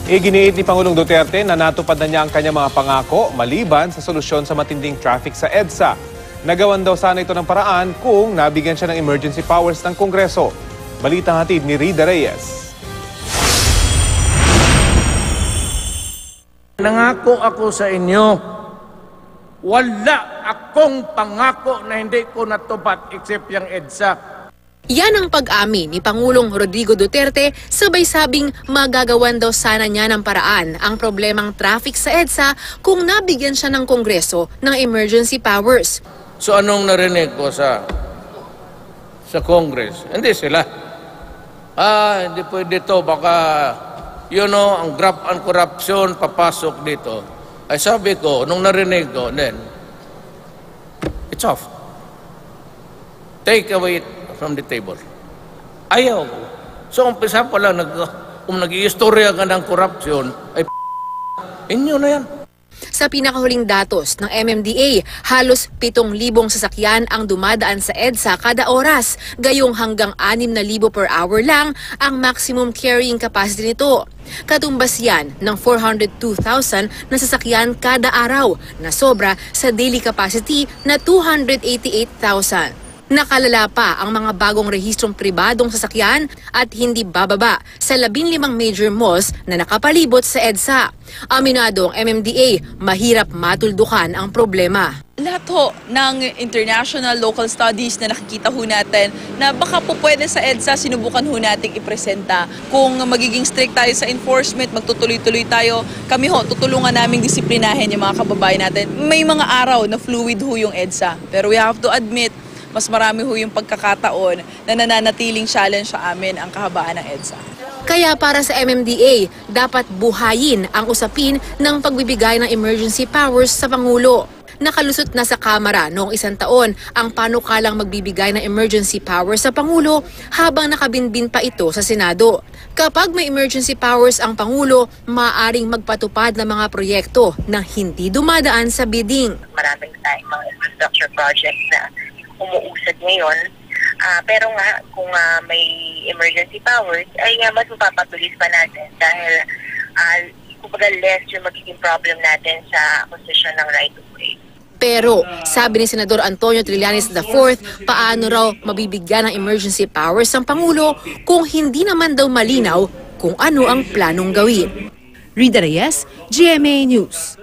Iginiit ni Pangulong Duterte na natupad na niya ang kanyang mga pangako maliban sa solusyon sa matinding traffic sa EDSA. Nagawan daw sana ito ng paraan kung nabigyan siya ng emergency powers ng Kongreso. Balitang hatid ni Rida Reyes. Nangako ako sa inyo, wala akong pangako na hindi ko natupad except yung EDSA. Yan ang pag-amin ni Pangulong Rodrigo Duterte, sabay sabing magagawan daw sana niya ng paraan ang problemang traffic sa EDSA kung nabigyan siya ng Kongreso ng emergency powers. So anong narinig ko sa Congress? Hindi sila. Hindi pwede to, baka ang graft and corruption papasok dito. Ay sabi ko, nung narinig ko, then, it's off. Take away it from the table. Ayaw ko. So umpisa pa lang, kung nag-iistorya ka ng corruption, ay inyo na yan. Sa pinakahuling datos ng MMDA, halos 7,000 sasakyan ang dumadaan sa EDSA kada oras, gayong hanggang 6,000 per hour lang ang maximum carrying capacity nito. Katumbas yan ng 402,000 na sasakyan kada araw, na sobra sa daily capacity na 288,000. Nakalala pa ang mga bagong rehistrong pribadong sasakyan at hindi bababa sa 15 major malls na nakapalibot sa EDSA. Aminado ang MMDA, mahirap matuldukan ang problema. Lahat ho ng international local studies na nakikita ho natin na baka po pwede sa EDSA, sinubukan ho nating ipresenta. Kung magiging strict tayo sa enforcement, magtutuloy-tuloy tayo, kami ho, tutulungan naming disiplinahin yung mga kababayan natin. May mga araw na fluid ho yung EDSA, pero we have to admit, mas marami ho yung pagkakataon na nananatiling challenge sa amin ang kahabaan ng EDSA. Kaya para sa MMDA, dapat buhayin ang usapin ng pagbibigay ng emergency powers sa Pangulo. Nakalusot na sa Kamara noong 1 taon ang panukalang magbibigay ng emergency powers sa Pangulo habang nakabinbin pa ito sa Senado. Kapag may emergency powers ang Pangulo, maaaring magpatupad ng mga proyekto na hindi dumadaan sa bidding. Maraming tayong mga infrastructure projects na umuusad ngayon. Pero nga, kung may emergency powers, ay mas mapapabilis pa natin dahil kumbaga less yung magiging problem natin sa acquisition ng right-of-way. Pero, sabi ni Senador Antonio Trillanes IV, paano raw mabibigyan ng emergency powers ang Pangulo kung hindi naman daw malinaw kung ano ang planong gawin. Rida Reyes, GMA News.